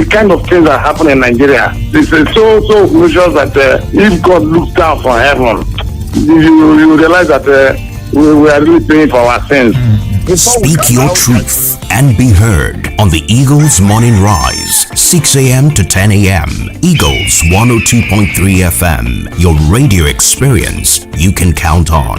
the kind of things that happen in Nigeria. It's so crucial that if God looks down from heaven, you realize that we are really paying for our sins. Speak your truth and be heard on the Eagles Morning Rise, 6 a.m. to 10 a.m. Eagles 102.3 FM, your radio experience you can count on.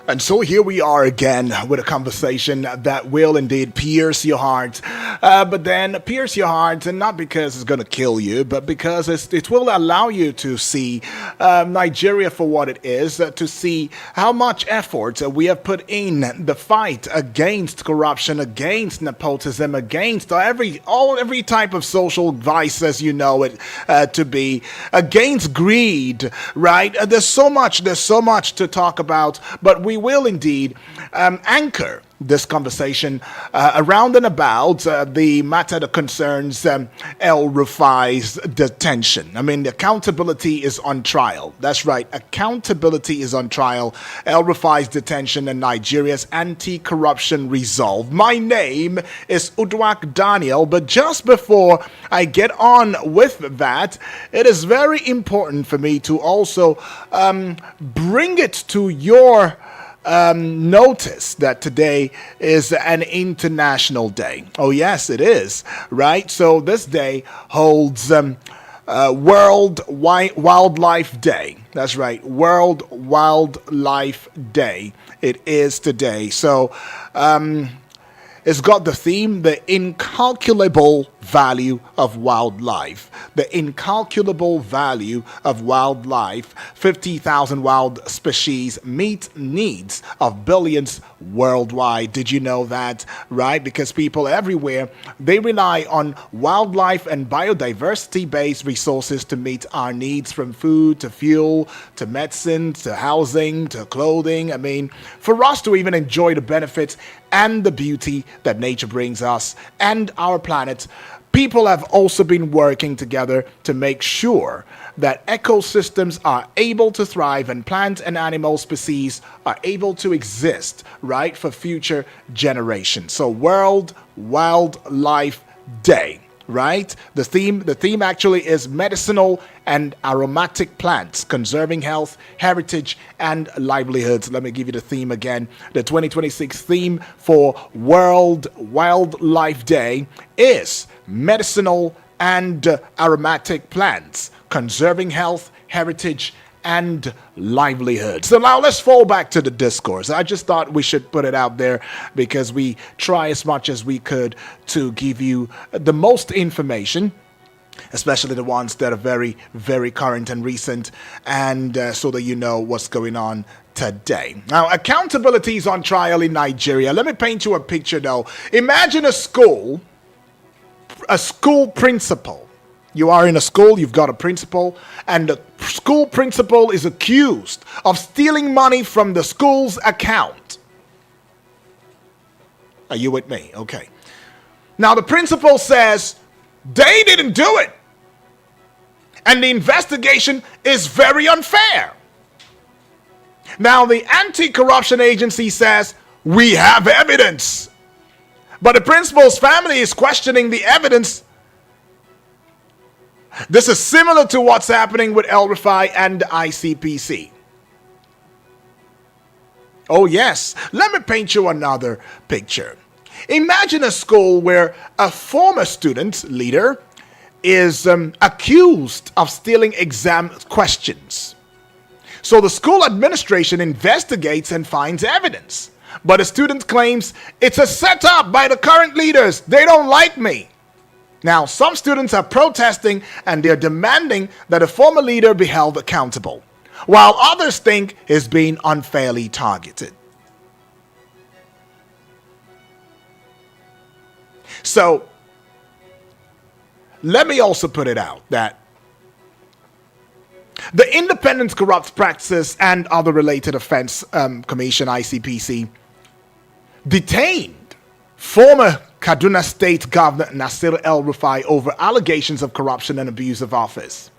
And so here we are again with a conversation that will indeed pierce your heart. But then pierce your heart, and not because it's going to kill you, but because it will allow you to see Nigeria for what it is, to see how much effort we have put in the fight against corruption, against nepotism, against every type of social vice as you know it to be, against greed, right? There's so much to talk about, but we will indeed anchor this conversation around and about the matter that concerns El-Rufai's detention. I mean, accountability is on trial. That's right, accountability is on trial. El-Rufai's detention and Nigeria's anti-corruption resolve. My name is Udwak Daniel, but just before I get on with that, it is very important for me to also bring it to your notice that today is an international day. Oh, yes, it is, right? So this day holds World Wildlife Day. That's right, World Wildlife Day. It is today. So it's got the theme, the incalculable value of wildlife. The incalculable value of wildlife. 50,000 wild species meet needs of billions worldwide. Did you know that? Right? Because people everywhere, they rely on wildlife and biodiversity-based resources to meet our needs, from food to fuel to medicine to housing to clothing. I mean, for us to even enjoy the benefits and the beauty that nature brings us and our planet, people have also been working together to make sure that ecosystems are able to thrive and plant and animal species are able to exist, right, for future generations. So World Wildlife Day, right? The theme actually is medicinal and aromatic plants, conserving health, heritage, and livelihoods. Let me give you the theme again. The 2026 theme for World Wildlife Day is medicinal and aromatic plants, conserving health, heritage, and livelihood. So now let's fall back to the discourse. I just thought we should put it out there because we try as much as we could to give you the most information, especially the ones that are very, very current and recent, and so that you know what's going on today. Now, accountability is on trial in Nigeria. Let me paint you a picture though. Imagine a school principal. You are in a school, you've got a principal, and the school principal is accused of stealing money from the school's account. Are you with me? Okay. Now, the principal says they didn't do it, and the investigation is very unfair. Now, the anti-corruption agency says we have evidence, but the principal's family is questioning the evidence. This is similar to what's happening with El-Rufai and the ICPC. Oh, yes. Let me paint you another picture. Imagine a school where a former student leader is accused of stealing exam questions. So the school administration investigates and finds evidence. But the student claims it's a setup by the current leaders. They don't like me. Now, some students are protesting and they're demanding that a former leader be held accountable, while others think he's being unfairly targeted. So, let me also put it out that the Independent Corrupt Practices and Other Related Offense Commission, ICPC, detained former Kaduna State Governor Nasir El-Rufai over allegations of corruption and abuse of office.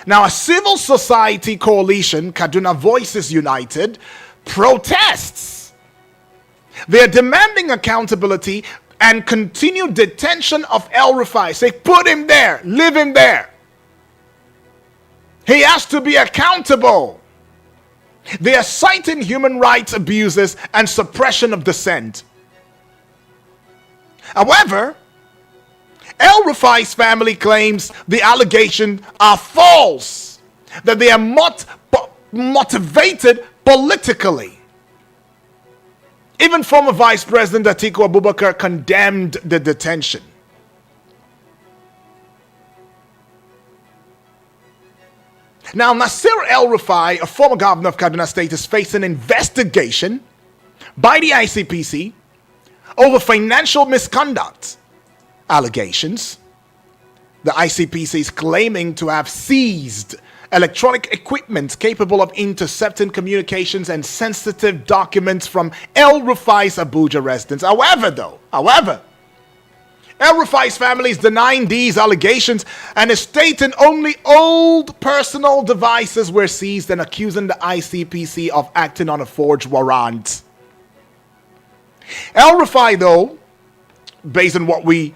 Now, a civil society coalition, Kaduna Voices United, protests. They're demanding accountability and continued detention of El-Rufai. Say, put him there, leave him there. He has to be accountable. They are citing human rights abuses and suppression of dissent. However, El-Rufai's family claims the allegations are false, that they are motivated politically. Even former Vice President Atiku Abubakar condemned the detention. Now, Nasir El-Rufai, a former governor of Kaduna State, is facing investigation by the ICPC over financial misconduct allegations. The ICPC is claiming to have seized electronic equipment capable of intercepting communications and sensitive documents from El-Rufai's Abuja residence. However, El-Rufai's family is denying these allegations and is stating only old personal devices were seized and accusing the ICPC of acting on a forged warrant. El-Rufai, though, based on what we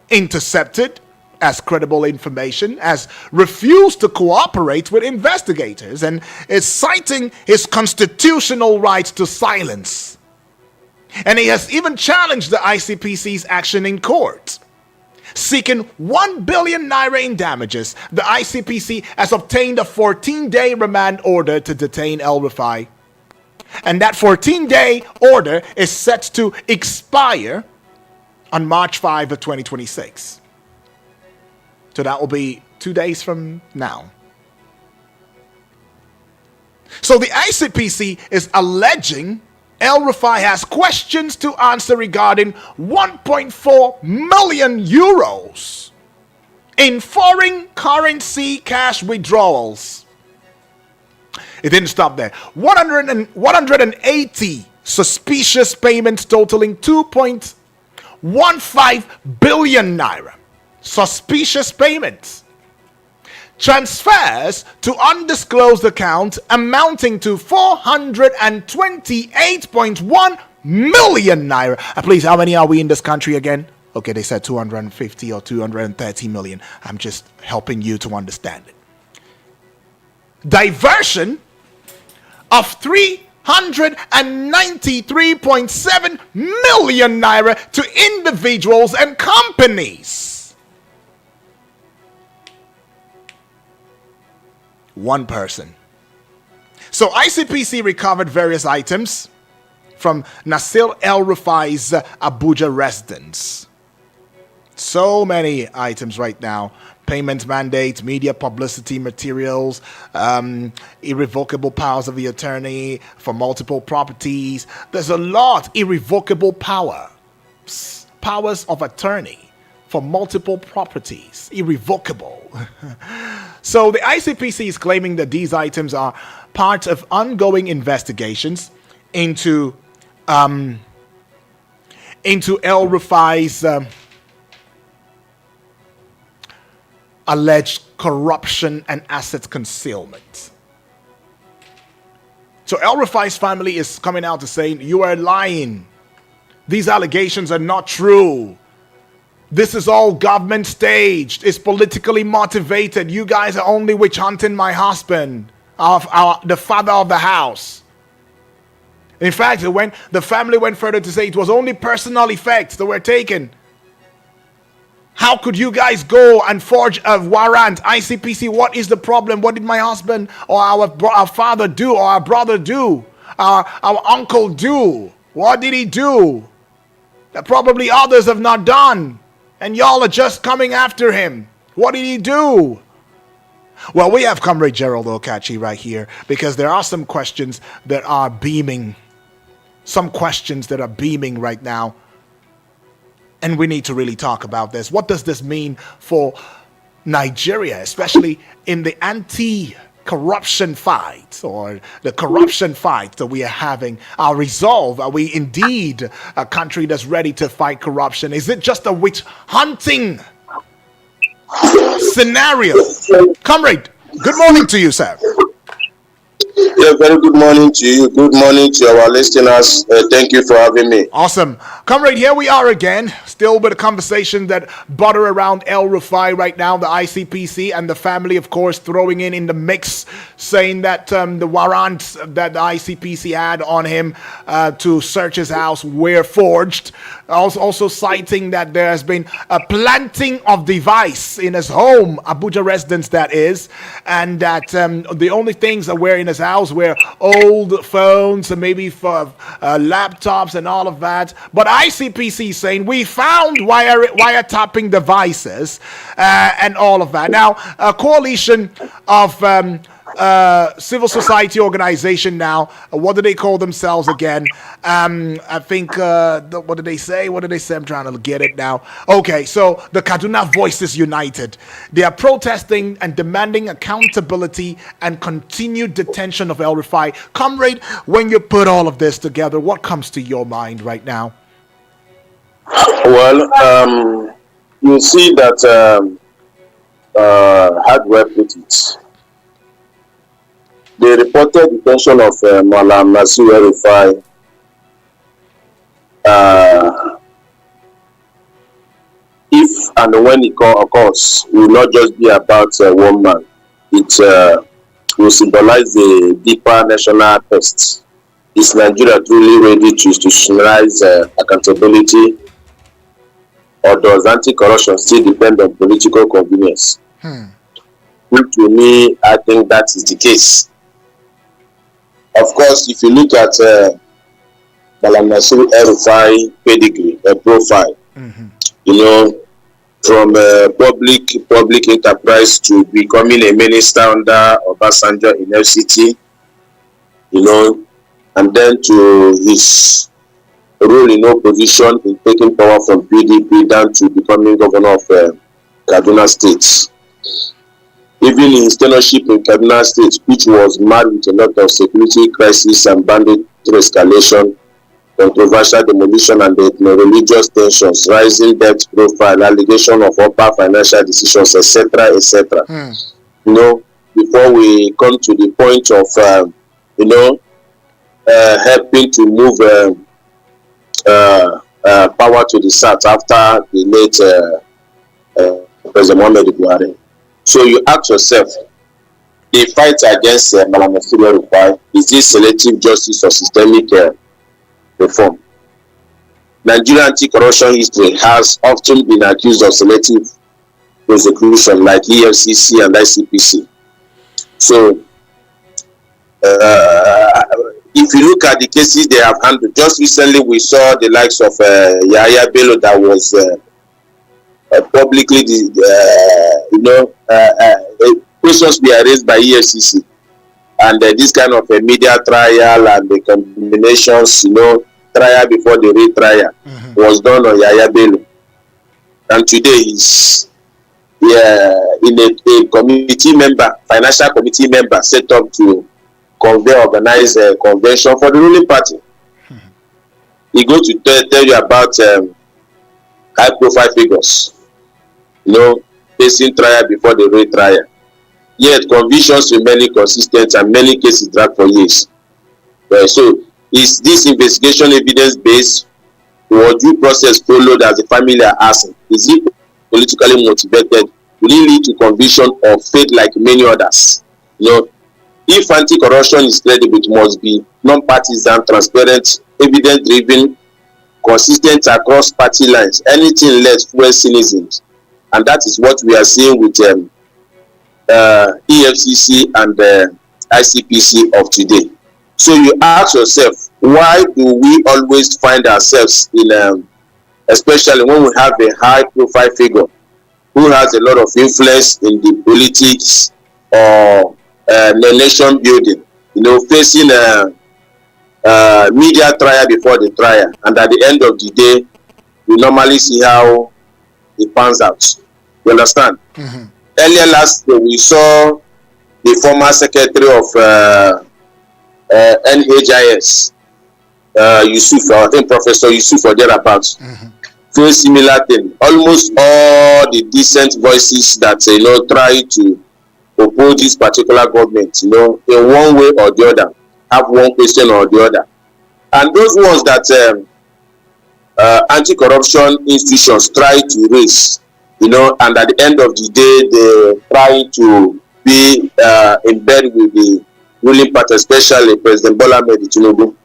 intercepted as credible information, has refused to cooperate with investigators and is citing his constitutional right to silence. And he has even challenged the ICPC's action in court. Seeking 1 billion naira in damages, the ICPC has obtained a 14-day remand order to detain El-Rufai. And that 14-day order is set to expire on March 5 of 2026. So that will be 2 days from now. So the ICPC is alleging El-Rufai has questions to answer regarding 1.4 million euros in foreign currency cash withdrawals. It didn't stop there. 180 suspicious payments totaling 2.15 billion naira. Suspicious payments. Transfers to undisclosed accounts amounting to 428.1 million naira. Please, how many are we in this country again? Okay, they said 250 or 230 million. I'm just helping you to understand it. Diversion of 393.7 million naira to individuals and companies. One person. So ICPC recovered various items from Nasir El-Rufai's Abuja residence. So many items right now. Payment mandates, media publicity materials, irrevocable powers of the attorney for multiple properties. There's a lot. Irrevocable powers of attorney for multiple properties. Irrevocable. So the ICPC is claiming that these items are part of ongoing investigations into El-Rufai's alleged corruption and asset concealment. So El-Rufai's family is coming out to say, you are lying. These allegations are not true. This is all government staged. It's politically motivated. You guys are only witch hunting my husband, the father of the house. In fact, the family went further to say it was only personal effects that were taken. How could you guys go and forge a warrant? ICPC, what is the problem? What did my husband or our father do, or our brother do, our uncle do? What did he do that probably others have not done? And y'all are just coming after him. What did he do? Well, we have Comrade Gerald Okachi right here, because there are some questions that are beaming. Some questions that are beaming right now. And we need to really talk about this. What does this mean for Nigeria, especially in the anti-corruption fight, or the corruption fight that we are having? Our resolve, are we indeed a country that's ready to fight corruption? Is it just a witch hunting scenario? Comrade, good morning to you, sir. Yeah, very good morning to you. Good morning to our listeners. Thank you for having me. Awesome. Comrade, here we are again, still with a conversation that butter around El-Rufai right now, the ICPC, and the family, of course, throwing in the mix, saying that the warrants that the ICPC had on him to search his house were forged. Also citing that there has been a planting of device in his home, Abuja residence that is, and that the only things that were in his house were old phones and maybe for laptops and all of that. But ICPC saying we found wiretapping devices and all of that. Now, a coalition of civil society organization now, what do they call themselves again? I think, what did they say? I'm trying to get it now. Okay, so the Kaduna Voices United. They are protesting and demanding accountability and continued detention of El-Rufai. Comrade, when you put all of this together, what comes to your mind right now? Well, you see that, how do I put it? The reported detention of Malam Nasir El-Rufai if and when it occurs, will not just be about one man. It will symbolize a deeper national test. Is Nigeria truly ready to institutionalize accountability, or does anti-corruption still depend on political convenience? To me, I think that is the case. Of course, if you look at Malam Nasir El-Rufai pedigree, profile, you know, from public enterprise to becoming a minister under Obasanjo in FCT, you know, and then to his role in opposition in taking power from PDP down to becoming governor of Kaduna State. Even in his tenureship in Kaduna State, which was marred with a lot of security crisis and bandit escalation, controversial demolition and ethno-religious tensions, rising debt profile, allegation of upper financial decisions, etc., etc. You know, before we come to the point of, you know, helping to move power to the south after the late President Muhammad Buhari. So you ask yourself, the fight against Malam Nasir El-Rufai, is this selective justice or systemic reform? Nigerian anti-corruption history has often been accused of selective prosecution, like EFCC and ICPC. So, if you look at the cases they have handled, just recently we saw the likes of Yahya Bello that was publicly, you know, questions were raised by EFCC, and this kind of a media trial and the combinations, you know, trial before the retrial was done on Yahya Bello, and today he's in a committee member, financial committee member, set up to organize a convention for the ruling party. He go to tell you about high-profile figures, you know, facing trial before the retrial. Yet convictions remain inconsistent and many cases drag for years. So, is this investigation evidence-based, or due process followed as the family are asking? Is it politically motivated? Will it lead to conviction or fate like many others? You know, If anti-corruption is credible, it must be non-partisan, transparent, evidence-driven, consistent across party lines. Anything less fuels cynicism, and that is what we are seeing with EFCC and ICPC of today. So you ask yourself, why do we always find ourselves in, especially when we have a high-profile figure who has a lot of influence in the politics or the nation building, facing a media trial before the trial, and at the end of the day, we normally see how it pans out. You understand? Mm-hmm. Earlier last year, we saw the former secretary of NHIS, Yusuf, I think Professor Yusuf or thereabouts, very similar thing. Almost all the decent voices that try to oppose this particular government, in one way or the other, have one question or the other. And those ones that anti-corruption institutions try to raise, and at the end of the day, they try to be in bed with the ruling party, especially President Bola Ahmed Tinubu.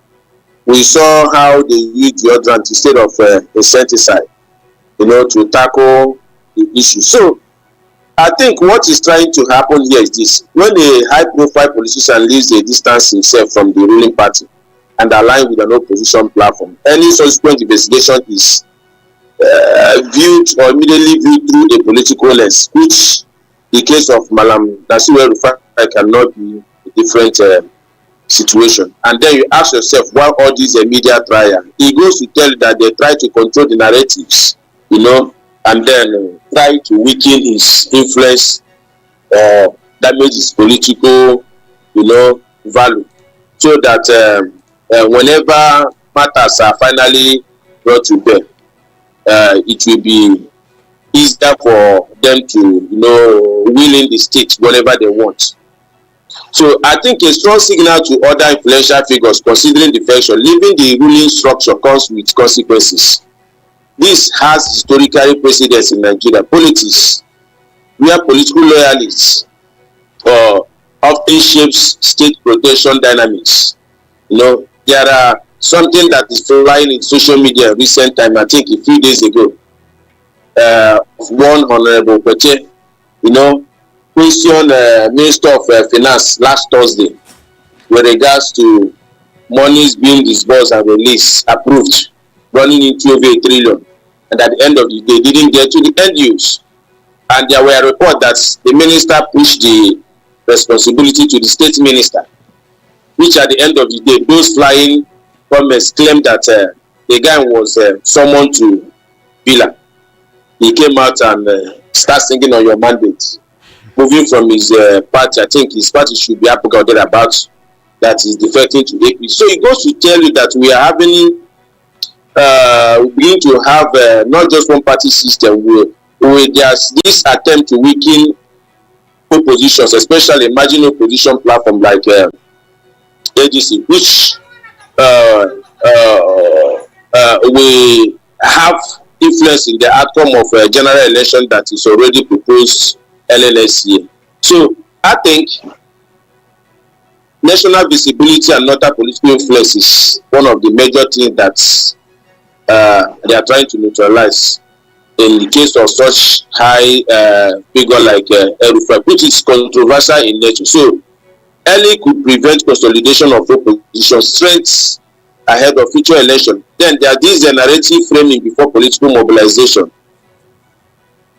We saw how they used deodorant instead of insecticide, to tackle the issue. So I think what is trying to happen here is this: when a high-profile politician leaves a distance himself from the ruling party and align with an opposition platform, any subsequent investigation is viewed or immediately viewed through a political lens, which the case of Malam Nasir El-Rufai cannot be a different situation. And then you ask yourself, why all these media trial? It goes to tell you that they try to control the narratives, and then try to weaken his influence or damage his political, value, so that whenever matters are finally brought to bear, it will be easier for them to, wheel in the state whenever they want. So I think a strong signal to other influential figures considering defection, leaving the ruling structure comes with consequences. This has historically precedence in Nigeria politics, where political loyalists often shapes state protection dynamics. There are something that is flying in social media in recent time, I think a few days ago, one honorable Peche, question Minister of Finance last Thursday with regards to monies being disbursed and released, approved, running into over 1 trillion, and at the end of the day didn't get to the end use. And there were reports that the minister pushed the responsibility to the state minister, which at the end of the day, those flying comments claimed that the guy was summoned to Villa. He came out and started singing on your mandate, moving from his party. I think his party should be Abuja or thereabouts, that is defecting to AP. So it goes to tell you that we are having, we begin to have not just one party system. There's this attempt to weaken oppositions, especially marginal opposition platform like ADC, which we have influence in the outcome of a general election that is already proposed LNS year. So I think national visibility and not political influence is one of the major things that they are trying to neutralize in the case of such high figure like El-Rufai, which is controversial in nature. So early could prevent consolidation of opposition strengths ahead of future election. Then there is a narrative framing before political mobilization,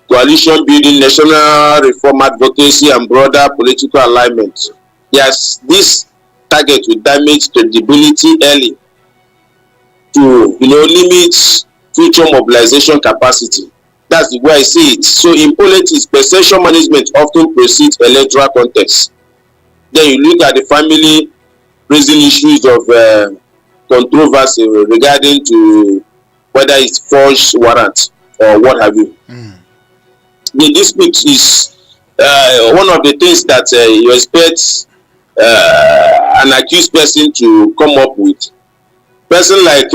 coalition building, national reform advocacy, and broader political alignment. Yes, this target will damage credibility early to limit future mobilization capacity. That's the way I see it. So in politics, perception management often precedes electoral context. Then you look at the family raising issues of controversy regarding to whether it's false warrant or what have you. The dispute is one of the things that you expect an accused person to come up with. Person like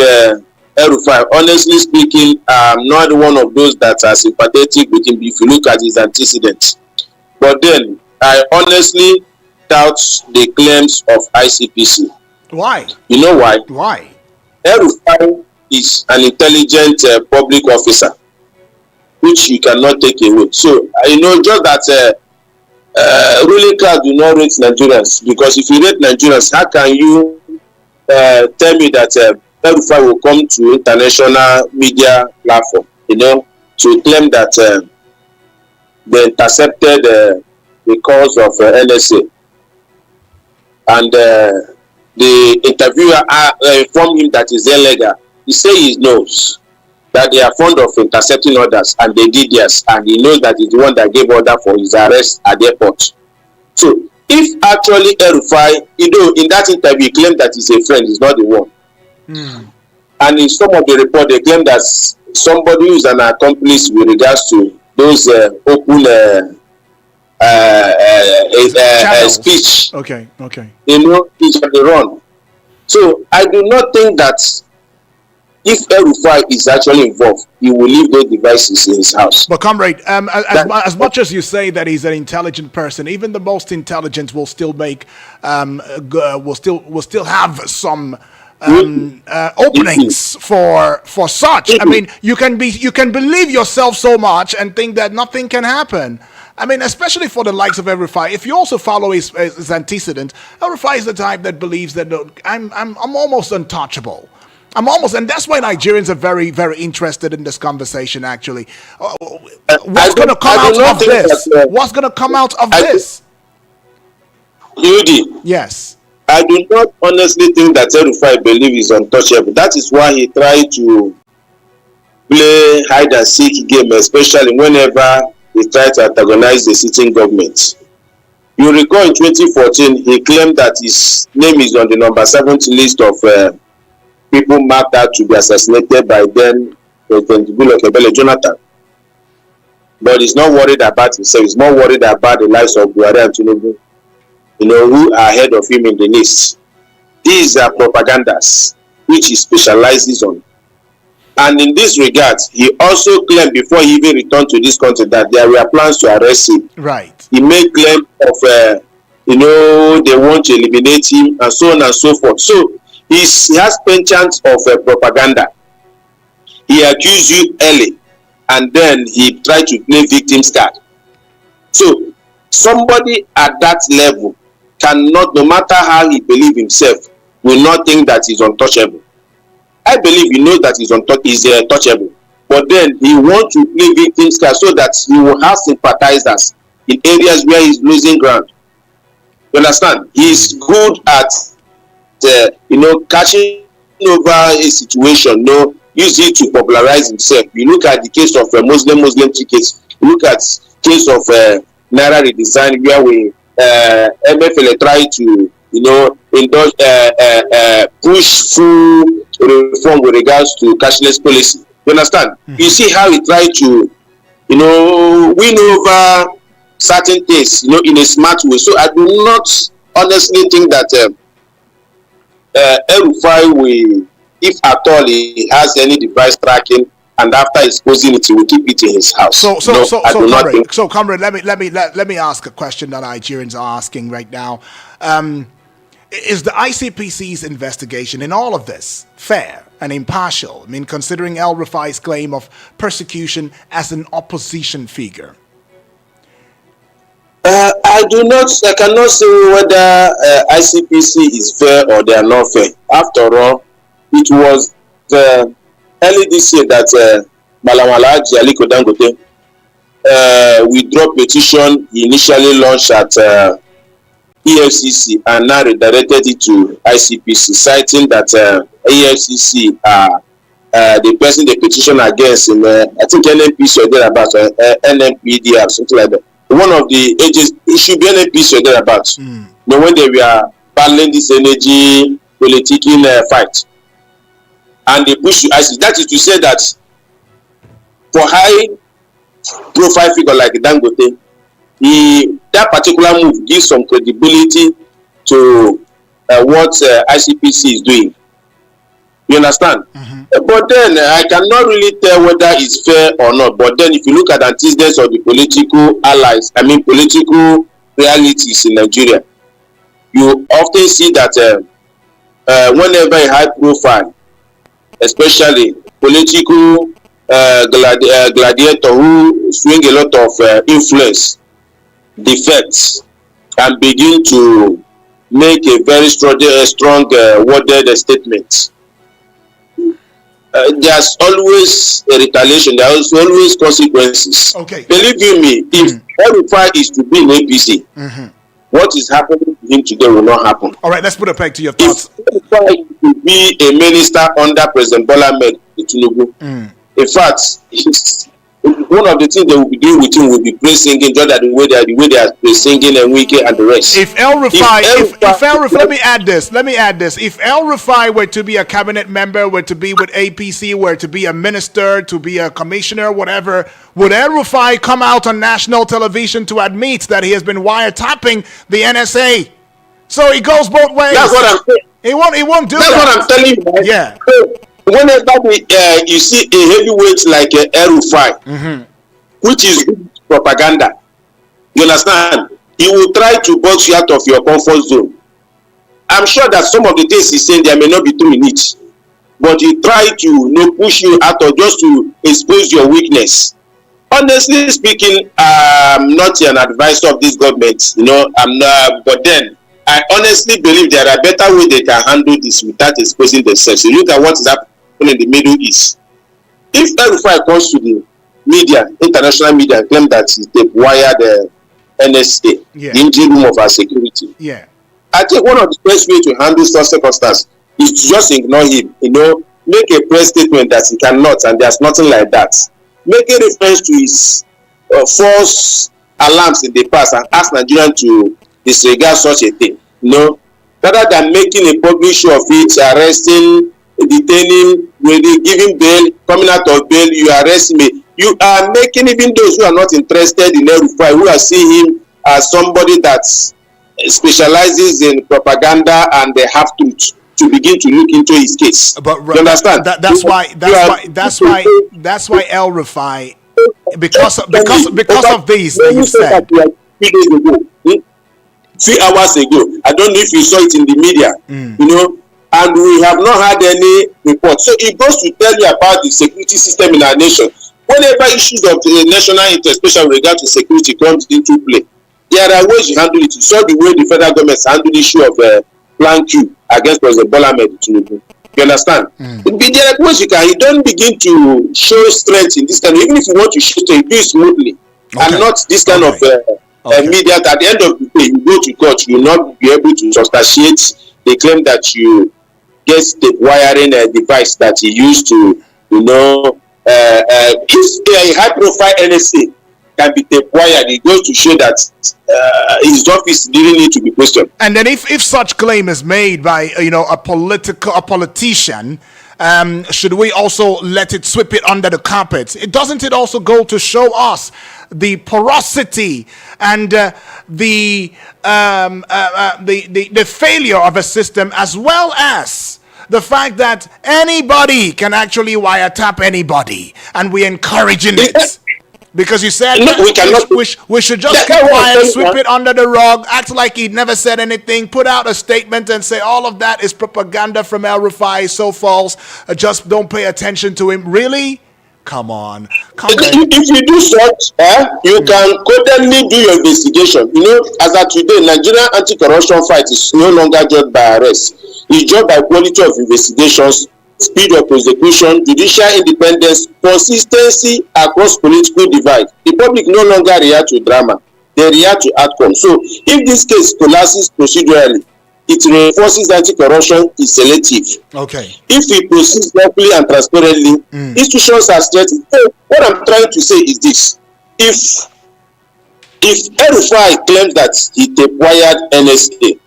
El-Rufai, honestly speaking, I'm not one of those that are sympathetic with him if you look at his antecedents. But then I honestly doubt the claims of ICPC. Why? You know why? Why? El-Rufai is an intelligent public officer, which you cannot take away. So, just that ruling class do not rate Nigerians, because if you rate Nigerians, how can you tell me that El-Rufai will come to international media platform, to claim that they intercepted the calls of NSA, and the interviewer informed him that it's illegal. He says he knows that they are fond of intercepting others, and they did this, and he knows that he's the one that gave order for his arrest at the airport. So, if actually El-Rufai, in that interview, he claimed that he's a friend, he's not the one. And in some of the report, they claim that somebody who is an accomplice with regards to those open speech. Okay. Is on the run. So I do not think that if El-Rufai is actually involved, he will leave those devices in his house. But comrade, as much as you say that he's an intelligent person, even the most intelligent will still make will still have some openings for such. I mean, you can believe yourself so much and think that nothing can happen. I mean, especially for the likes of El-Rufai. If you also follow his antecedent, El-Rufai is the type that believes that I'm almost untouchable. And that's why Nigerians are very, very interested in this conversation. Actually, what's going to come out of this? What's going to come out of this? Yudi. Yes. I do not honestly think that El-Rufai believes is untouchable. That is why he tried to play hide and seek game, especially whenever he tried to antagonize the sitting government. You recall in 2014, he claimed that his name is on the number 7th list of people marked out to be assassinated by then President Goodluck Jonathan. But he's not worried about himself. He's more worried about the lives of Buhari and Tinubu, who are ahead of him in the list. These are propagandas, which he specializes on. And in this regard, he also claimed before he even returned to this country that there were plans to arrest him. Right. He made claim of, they want to eliminate him and so on and so forth. So he has penchant of propaganda. He accused you early, and then he tried to play victim's card. So somebody at that level cannot, no matter how he believes himself, will not think that he's untouchable. I believe he knows that he's untouchable, but then he wants to play victim's card so that he will have sympathizers in areas where he's losing ground. You understand? He's good at catching over a situation, use it to popularize himself. You look at the case of Muslim tickets. You look at case of Naira redesign, where we MFL try to indulge push through reform with regards to cashless policy. You understand? You see how he tried to win over certain things in a smart way. So I do not honestly think that El-Rufai will, if at all he has any device tracking, and after exposing it, he will keep it in his house. So, comrade, let me ask a question that Nigerians are asking right now. Is the ICPC's investigation in all of this fair and impartial? I mean, considering El-Rufai's claim of persecution as an opposition figure. I cannot say whether ICPC is fair or they are not fair. After all, it was early this year that Malamalaji Aliko Dangote withdrew petition he initially launched at EFCC and now redirected it to ICPC, citing that EFCC the person they petition against in I think NNPC or thereabouts, NNPD or something like that. One of the agencies, it should be NNPC or thereabouts. When they were battling this energy political fight, and they push to ICPC. That is to say that for high profile figure like Dangote, that particular move gives some credibility to what ICPC is doing. You understand? But then I cannot really tell whether it's fair or not. But then if you look at antecedents of the political allies, political realities in Nigeria, you often see that whenever a high profile, especially political gladiator who swing a lot of influence, defects, and begin to make a very strong worded statement. There's always a retaliation. There's always consequences. Okay. Believe you me, if El-Rufai is to be in APC, what is happening to him today will not happen. All right, let's put a peg to your thoughts. If El-Rufai is to be a minister under President Bola Ahmed Tinubu, in fact, one of the things they will be doing with him will be praise singing, just like the way they are praise singing and Wiki and the rest. If El-Rufai, let me add this. If El-Rufai were to be a cabinet member, were to be with APC, were to be a minister, to be a commissioner, whatever, would El-Rufai come out on national television to admit that he has been wiretapping the NSA? So it goes both ways. That's what I'm saying. He won't do that. That's what I'm telling you, man. Yeah. So, whenever you see a heavyweight like El-Rufai, which is propaganda, you understand, he will try to box you out of your comfort zone. I'm sure that some of the things he's saying there may not be true in it, but he try to push you out of just to expose your weakness. Honestly speaking, I'm not an advisor of this government, I'm not, but then I honestly believe there are better ways they can handle this without exposing themselves. You look at what is happening in the Middle East. If El-Rufai comes to the media, international media, and claim that they wired the NSA, the engine room of our security, I think one of the best ways to handle such circumstances is to just ignore him. Make a press statement that he cannot, and there's nothing like that. Make a reference to his false alarms in the past and ask Nigerians to disregard such a thing. Rather than making a public show of it, arresting, detaining, giving bail, coming out of bail, you arrest me. You are making even those who are not interested in El-Rufai, who are seeing him as somebody that specializes in propaganda and they have to begin to look into his case. But you understand? That's why El-Rufai, because of this that you said. 3 hours ago, I don't know if you saw it in the media, and we have not had any report. So it goes to tell you about the security system in our nation. Whenever issues of the national interest, especially with regard to security, comes into play, there are ways you handle it. You saw the way the federal government handled the issue of Plan Q against President Bola Ahmed Tinubu. You understand? There are ways you don't begin to show strength in this kind of, even if you want to show strength, do it smoothly, and not this kind of media. At the end of the day, you go to court, you will not be able to substantiate the claim that you get the wiring device that he used to, if a high profile NSA can be wired, it goes to show that his office didn't need to be questioned. And then if such claim is made by a politician, should we also let it sweep it under the carpet? Doesn't it also go to show us the porosity and the failure of a system, as well as the fact that anybody can actually wiretap anybody, and we're encouraging it? Because you said we should just keep quiet, sweep it under the rug, act like he never said anything, put out a statement and say all of that is propaganda from El-Rufai, so false, just don't pay attention to him. Really? Come on. If you do such, you can codedly do your investigation. As of today, Nigerian anti-corruption fight is no longer judged by arrest. It's judged by quality of investigations, speed of prosecution, judicial independence, consistency across political divide. The public no longer react to drama, they react to outcome. So if this case collapses procedurally, it reinforces anti-corruption is selective. Okay. If it proceeds properly and transparently, institutions are strengthened. So what I'm trying to say is this: if El-Rufai claims that he acquired NSA,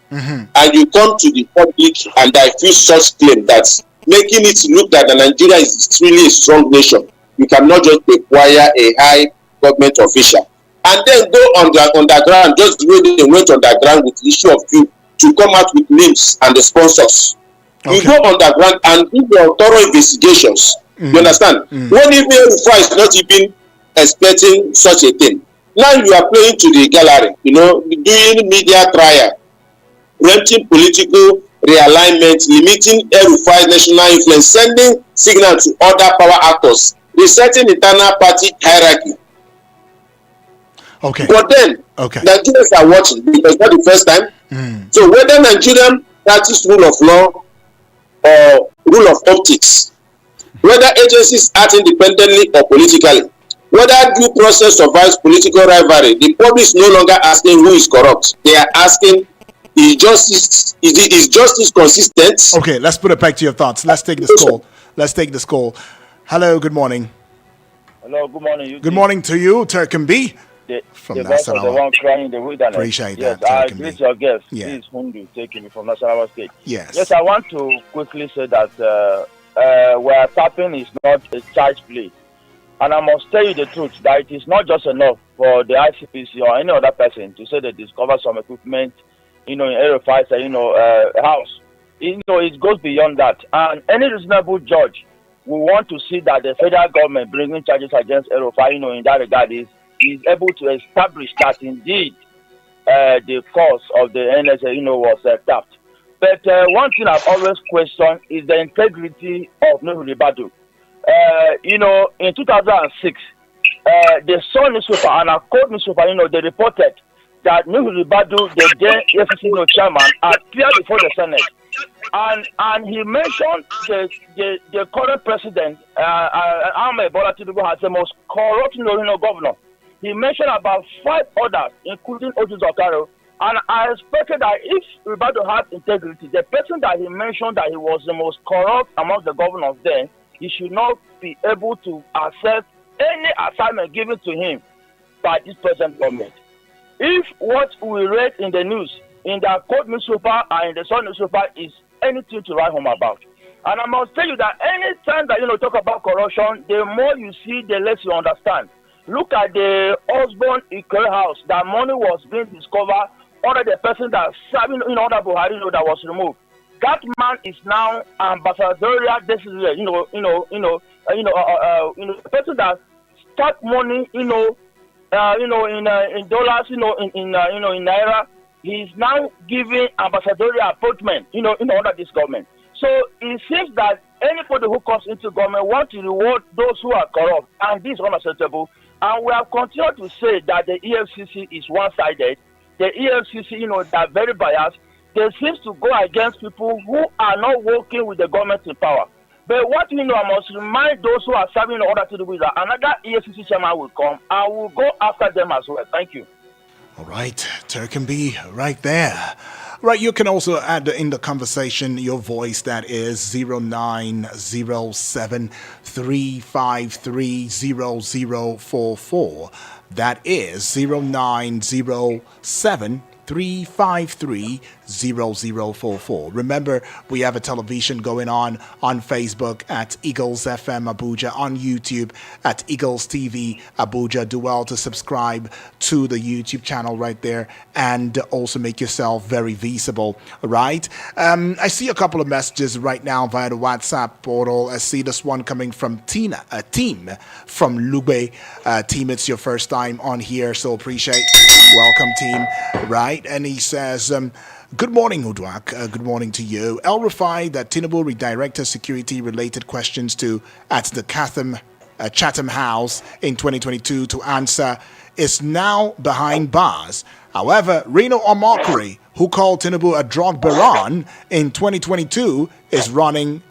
and you come to the public and I feel such claim that making it look that Nigeria is really a strong nation, you cannot just acquire a high government official and then go underground, just the way they went underground with the issue of you, to come out with names and the sponsors. Okay. You go underground and do your thorough investigations. You understand? When even El-Rufai is not even expecting such a thing, now you are playing to the gallery, doing media trial. preempting political realignment, limiting El-Rufai national influence, sending signal to other power actors, resetting internal party hierarchy. Okay. But then, Nigerians are watching because not the first time. So whether Nigerian practice rule of law or rule of optics, whether agencies act independently or politically, whether due process survives political rivalry, the public is no longer asking who is corrupt. They are asking, is justice consistent? Okay, let's put it back to your thoughts. Let's take this call. Hello, good morning. Hello, good morning. Good morning to you, Turkin B. From the voice of the one crying in the wilderness. Appreciate yes, that. I greet your guest. Yeah. This is Hundu taking me from Nasarawa State. Yes, I want to quickly say that where tapping is not a child's play. And I must tell you the truth that it is not just enough for the ICPC or any other person to say they discover some equipment, in El-Rufai's, house. It goes beyond that. And any reasonable judge will want to see that the federal government bringing charges against El-Rufai, in that regard is able to establish that indeed the cause of the NSA, was tapped. But one thing I've always questioned is the integrity of Nuhu Ribadu. In 2006, the Sun newspaper and a Code newspaper, they reported that Nuhu Ribadu, the then EFCC chairman, appeared before the Senate. And he mentioned the current president, Ahmed Bola Tinubu, as the most corrupt governor. He mentioned about 5 others, including Otis Okaro. And I expected that if Ribadu had integrity, the person that he mentioned that he was the most corrupt among the governors then, he should not be able to accept any assignment given to him by this present government. If what we read in the news, in the Code newspaper and in the Sun newspaper is anything to write home about. And I must tell you that any time that talk about corruption, the more you see, the less you understand. Look at the Osborne Ikere house. That money was being discovered under the person that serving under Buhari, that was removed. That man is now ambassadorial. This is the person that start money, in dollars, in naira. He is now giving ambassadorial appointment, under this government. So it seems that anybody who comes into government wants to reward those who are corrupt, and this is unacceptable. And we have continued to say that the EFCC is one-sided. The EFCC, they are very biased. They seem to go against people who are not working with the government in power. But what I must remind those who are serving in order to do with that another EFCC chairman will come and will go after them as well. Thank you. All right, Turkin B, right there. Right, you can also add in the conversation your voice, that is 0907-353-0044. That is 0907-353-0044. Remember, we have a television going on Facebook at Eagles FM Abuja, on YouTube at Eagles TV Abuja. Do well to subscribe to the YouTube channel right there and also make yourself very visible, right? I see a couple of messages right now via the WhatsApp portal. I see this one coming from Team from Lube. Team, it's your first time on here, so appreciate. Welcome, team. Right, and he says, good morning, Udwak. Good morning to you. El-Rufai that Tinubu redirected security-related questions to at the Chatham House in 2022 to answer is now behind bars. However, Reno Omokri, who called Tinubu a drug baron in 2022, is running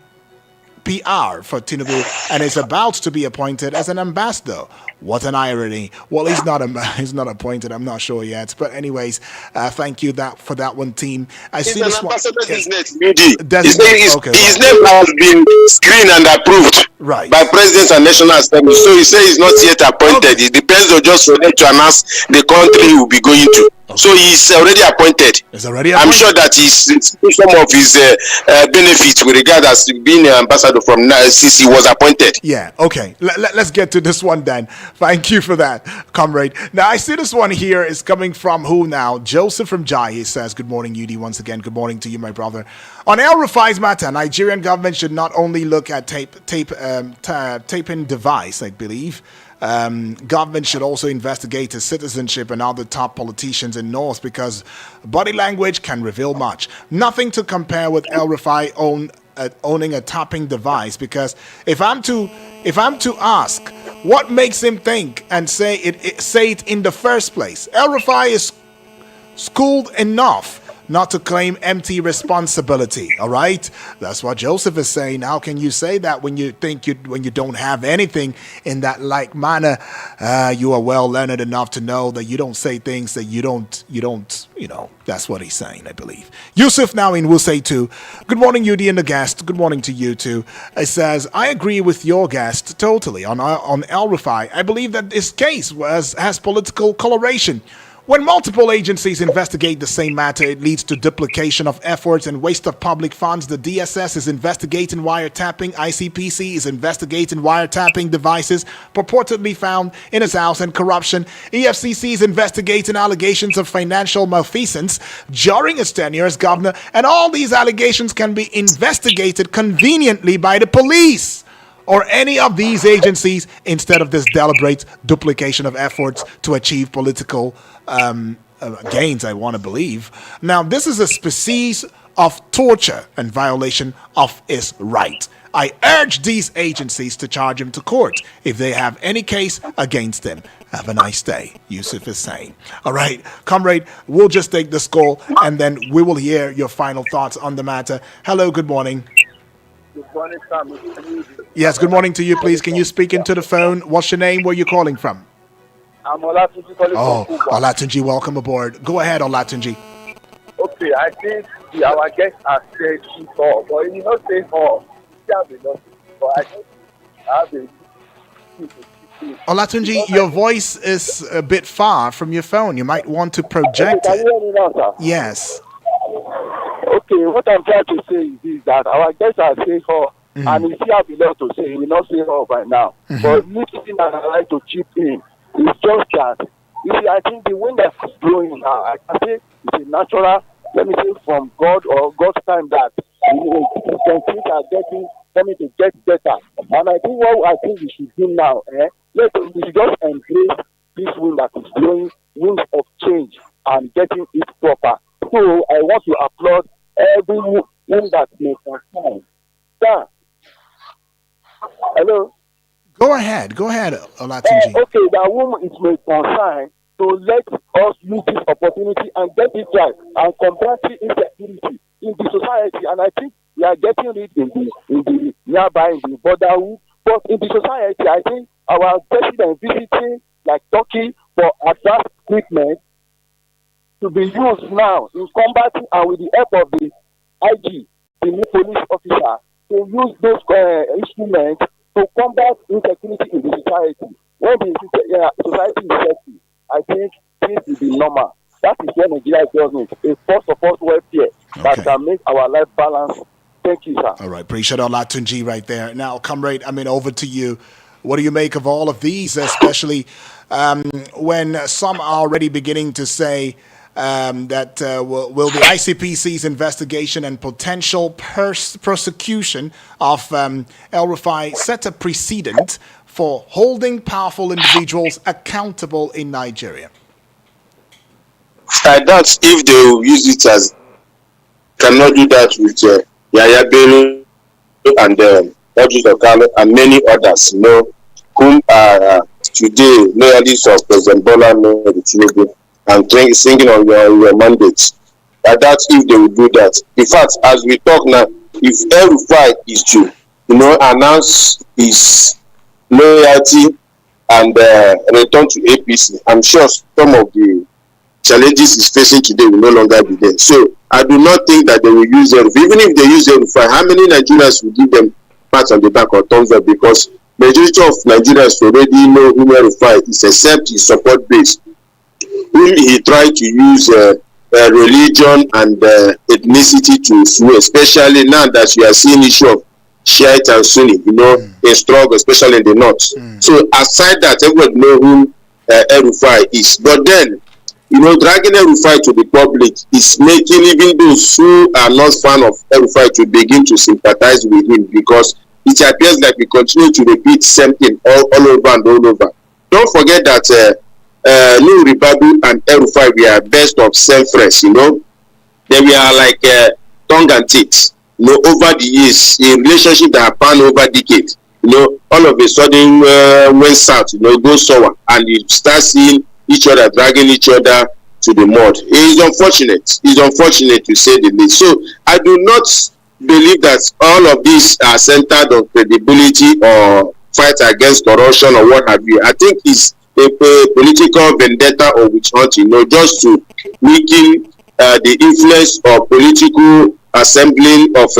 PR for Tinubu and is about to be appointed as an ambassador. What an irony. Well, he's not appointed. I'm not sure yet. But anyways, thank you for that one, team. I see this one. His name has been screened and approved by presidents and national assemblies. So he says he's not yet appointed. It depends on just for them to announce the country he will be going to. So he's already appointed. I'm sure that he's some of his benefits with regard as being an ambassador from since he was appointed. Yeah, okay. Let's get to this one then. Thank you for that, comrade. Now, I see this one here is coming from who now? Joseph from Jai. He says, good morning, UD, once again. Good morning to you, my brother. On El-Rufai's matter, Nigerian government should not only look at taping device, I believe, Government should also investigate his citizenship and other top politicians in North because body language can reveal much. Nothing to compare with El-Rufai owning a tapping device, because if I'm to ask what makes him think and say it in the first place, El-Rufai is schooled enough not to claim empty responsibility. All right, that's what Joseph is saying. How can you say that when you don't have anything in that like manner? You are well learned enough to know that you don't say things that you don't. That's what he's saying, I believe. Yusuf now in Wuse too. Good morning, UD and the guest. Good morning to you too. It says, I agree with your guest totally on El-Rufai. I believe that this case has political coloration. When multiple agencies investigate the same matter, it leads to duplication of efforts and waste of public funds. The DSS is investigating wiretapping. ICPC is investigating wiretapping devices purportedly found in his house and corruption. EFCC is investigating allegations of financial malfeasance during his tenure as governor. And all these allegations can be investigated conveniently by the police or any of these agencies instead of this deliberate duplication of efforts to achieve political gains, I want to believe. Now, this is a species of torture and violation of his right. I urge these agencies to charge him to court if they have any case against him. Have a nice day, Yusuf is saying. All right, comrade, we'll just take this call and then we will hear your final thoughts on the matter. Hello, good morning. Good morning, Sam. Yes, good morning to you, please. Can you speak into the phone? What's your name? Where are you calling from? I'm Olatunji calling from Abuja. Olatunji, welcome aboard. Go ahead, Olatunji. Okay, I think our guests have said it all, but you not say all. But I think I have a Olatunji, your voice is a bit far from your phone. You might want to project Can it. you hear me now, sir? Yes. Okay, what I'm trying to say is that our guests are saying all, and if you have a lot to say, he will not say all by now. But listening and I like to chip in, it's just that. You see, I think the wind that's blowing now, I can say it's a natural, let me say, from God or God's time that some things are coming to get better. And I think what we should do now, we should just embrace this wind that is blowing, wind of change, and getting it proper. So I want to applaud everyone that may concern. Sir. Hello? Go ahead, Olatunji. Okay, that woman is my concern. So let us use this opportunity and get it right and combat insecurity in the society. And I think we are getting it in the nearby, in the borderhood. But in the society, I think our president visiting like Turkey for advanced equipment to be used now in combating and with the help of the IG, the new police officer, to use those instruments to combat insecurity in the society. When the society is healthy, I think this will be normal. That is where Nigeria does it. A force of us welfare that can make our life balance. Thank you, sir. All right, appreciate Olatunji right there. Now, comrade, over to you. What do you make of all of these, especially when some are already beginning to say that will the ICPC's investigation and potential prosecution of El-Rufai set a precedent for holding powerful individuals accountable in Nigeria? I doubt if they will use it as cannot do that with Yaya Bello and Roger Okalo and many others, whom are today loyalists of President Bola Tinubu and singing on your mandate. I doubt if they will do that. In fact, as we talk now, if El-Rufai is to, announce his loyalty and return to APC, I'm sure some of the challenges he's facing today will no longer be there. So I do not think that they will use El-Rufai. Even if they use El-Rufai, how many Nigerians will give them pats on the back or thumbs up? Because majority of Nigerians already know who El-Rufai is, except his support base, whom he tried to use religion and ethnicity to sway, especially now that you are seeing issue of Shiite and Sunni, in struggle, especially in the north. So aside that, everyone know who El-Rufai is. But then, dragging El-Rufai to the public is making even those who are not fan of El-Rufai to begin to sympathize with him, because it appears like we continue to repeat same thing all over and all over. don't forget that New Ribabu and El-Rufai were best of same friends, you know. They were like tongue and teeth, you know, over the years, a relationship that span over decades. You know, all of a sudden went south, you know, goes sour, and you start seeing each other dragging each other to the mud. It is unfortunate. It's unfortunate to say the least. So I do not believe that all of these are centered on credibility or fight against corruption or what have you. I think it's a political vendetta or witch hunt, you know, just to weaken the influence of political assembling of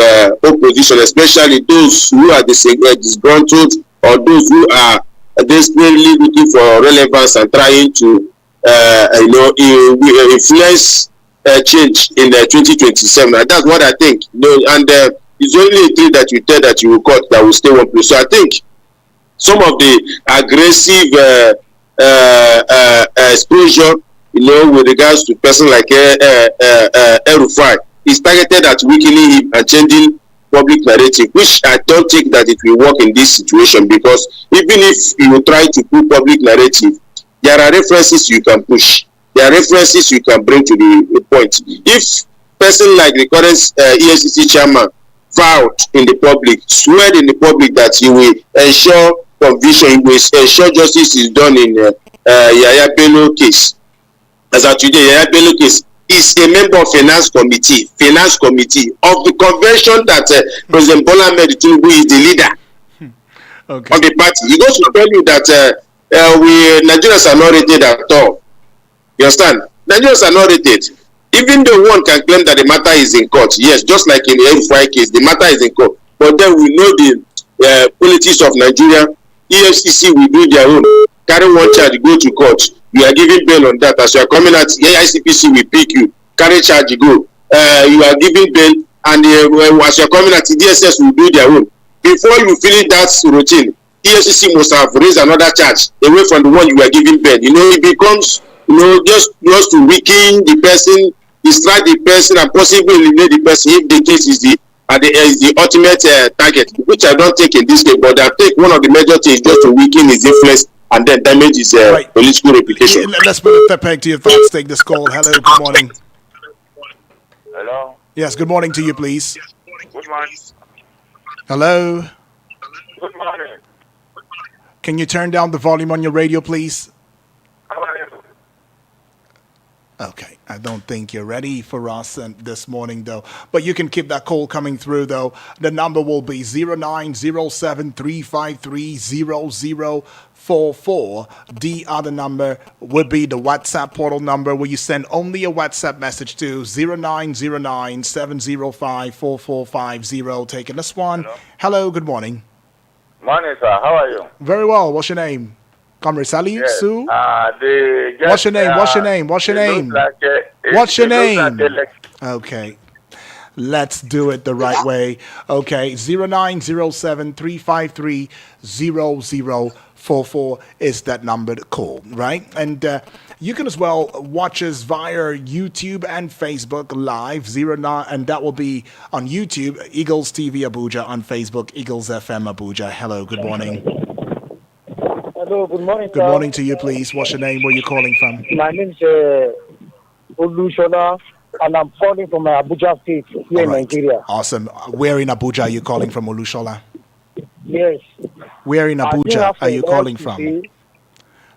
opposition, especially those who are disgruntled or those who are desperately looking for relevance and trying to influence change in 2027. And that's what I think. You know, and it's only a tree that you tell that you will cut that will stay one place. So I think some of the aggressive exposure, you know, with regards to person like El-Rufai, is targeted at weakening him and changing public narrative, which I don't think that it will work in this situation, because even if you try to put public narrative, there are references you can push. There are references you can bring to the point. If person like the current EFCC chairman vowed in the public, swear in the public that he will ensure conviction, he will ensure justice is done in Yaya Bello case. As of today, Yaya Bello case is a member of finance committee of the convention that President Bola Ahmed Tinubu is the leader of the party. He goes to tell you that we Nigerians are not rated at all. You understand? Nigerians are not rated. Even though one can claim that the matter is in court, yes, just like in the El-Rufai case, the matter is in court. But then we know the politics of Nigeria. EFCC will do their own. Carry one charge, go to court. You are giving bail on that. As you are coming at ICPC will pick you. Carry charge, go. You are giving bail, and as you are coming at DSS will do their own. Before you finish that routine, EFCC must have raised another charge away from the one you are giving bail. You know, it becomes, you know, just to weaken the person, distract the person, and possibly eliminate the person if the case is the ultimate target, which I don't think in this case. But I think one of the major things just to weaken his influence and then damage his political reputation. Let's put a peg to your thoughts. Take this call. Hello, good morning. Hello. Yes, good morning to you, please. Good morning. Hello. Good morning. Can you turn down the volume on your radio, please? How are you? Okay, I don't think you're ready for us this morning, though. But you can keep that call coming through, though. The number will be 0907-353-0044. The other number would be the WhatsApp portal number, where you send only a WhatsApp message to 0909-705-4450. Taking this one. Hello, good morning. Morning, sir. How are you? Very well. What's your name? Comrade Sally? Yes. Sue? What's your name? What's your name? What's your name? What's your name? Okay. Let's do it the right way. Okay. 0907-353-0044 is that number to call, right? And you can as well watch us via YouTube and Facebook Live, and that will be on YouTube, Eagles TV Abuja, on Facebook, Eagles FM Abuja. Hello, good morning. Hello, good morning, sir. Good morning to you, please. What's your name? Where are you calling from? My name is Olushola, and I'm calling from Abuja State, here in Nigeria. Awesome. Where in Abuja are you calling from, Olushola? Yes. Where in Abuja are you calling from?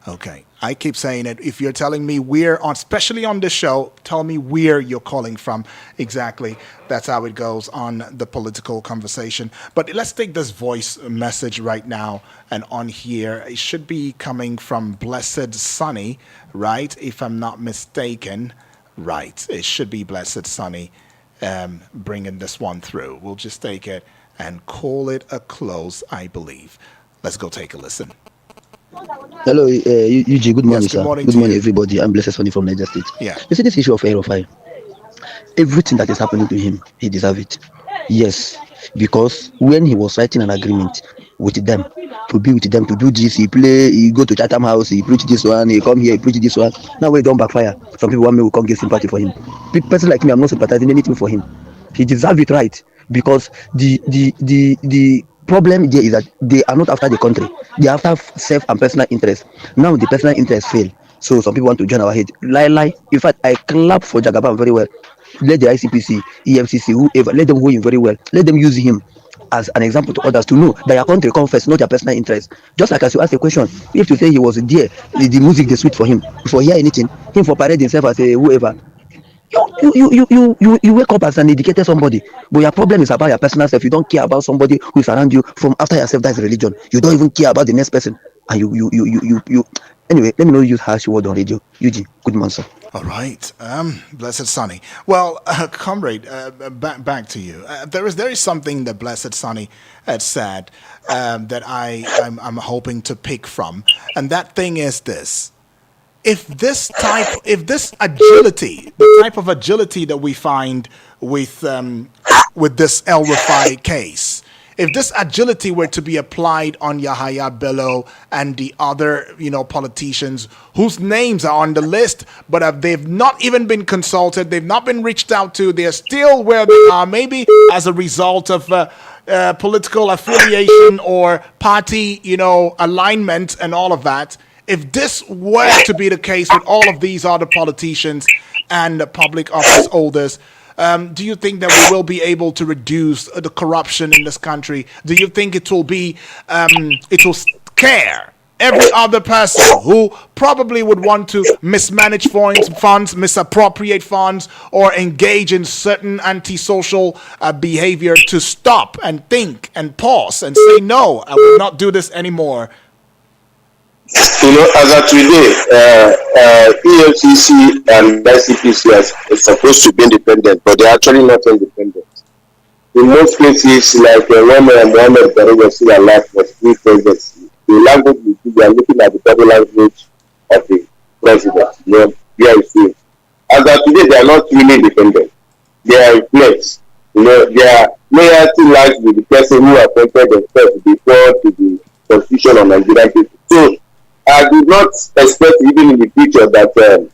Okay. I keep saying it. If you're telling me where, especially on this show, tell me where you're calling from. Exactly. That's how it goes on the political conversation. But let's take this voice message right now. And on here, it should be coming from Blessed Sunny, right? If I'm not mistaken. Right. It should be Blessed Sunny bringing this one through. We'll just take it and call it a close, I believe. Let's go take a listen. Hello, UG. Good morning, Good morning, sir. Good morning, everybody. I'm Blessed Sonny from Niger State. Yeah. You see this issue of El-Rufai. Everything that is happening to him, he deserves it. Yes, because when he was writing an agreement with them, to be with them, to do this, he go to Chatham House, he preach this one, he come here, he preach this one. Now we don't backfire. Some people want me to come get sympathy for him. Person like me, I'm not sympathizing anything for him. He deserves it, right? Because the problem there is that they are not after the country. They are after self and personal interest. Now the personal interest fail. So some people want to join our head. Lie. In fact, I clap for Jagaban very well. Let the ICPC, EFCC, whoever, let them hold him very well. Let them use him as an example to others to know that your country comes first, not your personal interest. Just like as you ask a question, if you say he was there, the music they sweet for him, for hear anything, him for parade himself as a whoever. You wake up as an educated somebody, but your problem is about your personal self. You don't care about somebody who is around you. From after yourself, that's religion. You don't even care about the next person, and you. Anyway, let me not use harsh word on radio. Eugene, good morning, sir. All right, Blessed Sonny. Well, comrade, back to you. There is something that Blessed Sonny had said that I'm hoping to pick from, and that thing is this: if this agility, the type of agility that we find with this El-Rufai case, if this agility were to be applied on Yahaya Bello and the other, politicians whose names are on the list, but they've not even been consulted, they've not been reached out to, they're still where they are, maybe as a result of political affiliation or party, alignment and all of that. If this were to be the case with all of these other politicians and public office holders, do you think that we will be able to reduce the corruption in this country? Do you think it will scare every other person who probably would want to mismanage funds, misappropriate funds, or engage in certain antisocial behavior to stop and think and pause and say, no, I will not do this anymore? As of today, EFCC and ICPC are supposed to be independent, but they're actually not independent. In most cases, like when Mohammed Barrow was still alive for 3 presidents, the language they are looking at the body language of the president. As of today, they are not really independent. They are in place. Their loyalty lies with the person who appointed themselves before to the constitution of Nigerian people. So I do not expect even in the future that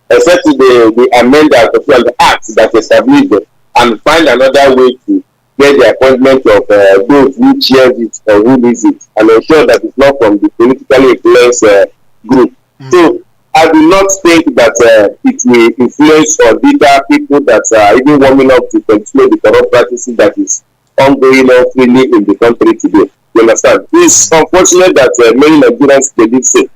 except the amendment of the act that established it and find another way to get the appointment of those who chairs it or who leads it and ensure that it's not from the politically influenced group. So I do not think that it will influence or deter people that are even warming up to continue the corrupt practices that is ongoing freely in the country today. You understand? It's unfortunate that many Nigerians did say.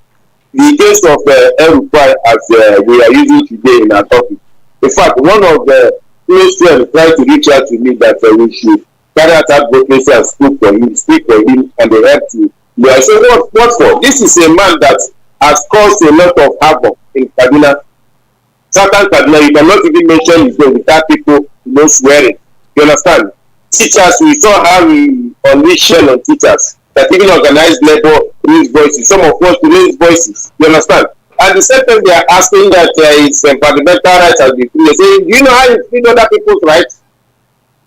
The case of El-Rufai, as we are using today in our topic. In fact, one of the close friends tried to reach out to me that we should carry out advocacy and speak for him, and they had to. I said, what for? This is a man that has caused a lot of havoc in Kaduna. Southern Kaduna, you cannot even mention his name without people swearing. You understand? Teachers, we saw how we unleashed shell on teachers that even organized labor raise voices. Some of us to raise voices. You understand? At the same time, they are asking that it's fundamental rights has been free. They say, do you know how you treat other people's rights?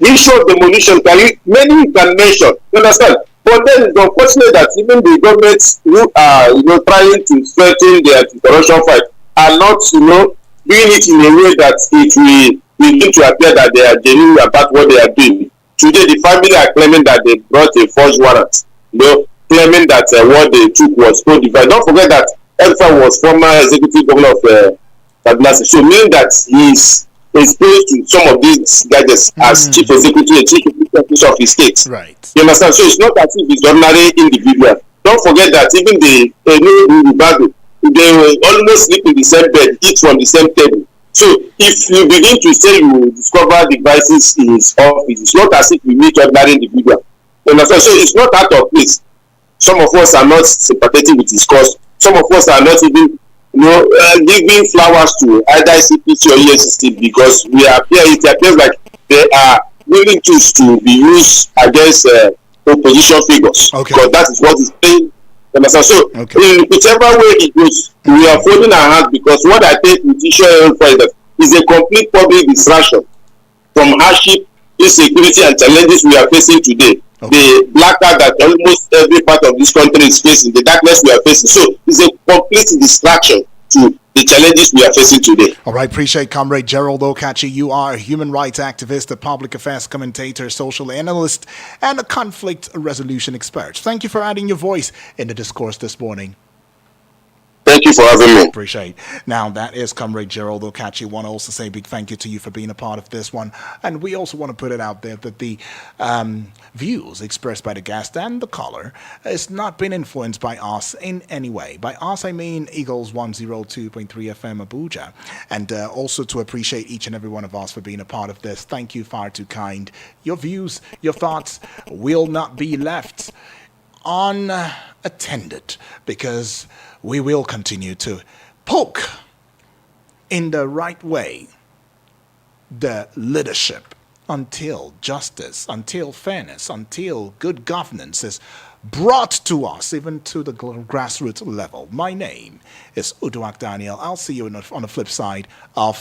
The issue of demolition, many you can mention. You understand? But then it's unfortunate that even the governments who are trying to strengthen the anti-corruption fight are not doing it in a way that it will begin to appear that they are genuine about what they are doing. Today, the family are claiming that they brought a forged warrant, claiming that what they took was codified. Don't forget that El-Rufai was former executive governor of Kaduna, so meaning that he is exposed to some of these gadgets as chief executive of his state. Right. You understand? So it's not as if it's ordinary individual. Don't forget that even the Bible, they will almost sleep in the same bed, eat from the same table. So if you begin to say you discover devices in his office, it's not as if you meet ordinary individual. You understand? So it's not out of place. Some of us are not sympathetic with his cause. Some of us are not even giving flowers to either ICPC or EFCC because it appears like they are willing to be used against opposition figures. Okay. Because that is what is paying. So in whichever way it goes, we are folding our hands because what I think with issue is a complete public distraction from hardship, insecurity, and challenges we are facing today. The blackout that almost every part of this country is facing, the darkness we are facing. So it's a complete distraction to the challenges we are facing today. All right, appreciate Comrade Gerald Okachi. You are a human rights activist, a public affairs commentator, social analyst, and a conflict resolution expert. Thank you for adding your voice in the discourse this morning. Thank you for having me. Appreciate. Now, that is Comrade Gerald Okachi. Want to also say a big thank you to you for being a part of this one. And we also want to put it out there that the views expressed by the guest and the caller has not been influenced by us in any way. By us, I mean Eagles 102.3 FM Abuja. And also to appreciate each and every one of us for being a part of this. Thank you, far too kind. Your views, your thoughts will not be left unattended, because we will continue to poke in the right way the leadership until justice, until fairness, until good governance is brought to us, even to the grassroots level. My name is Uduak Daniel. I'll see you on the flip side of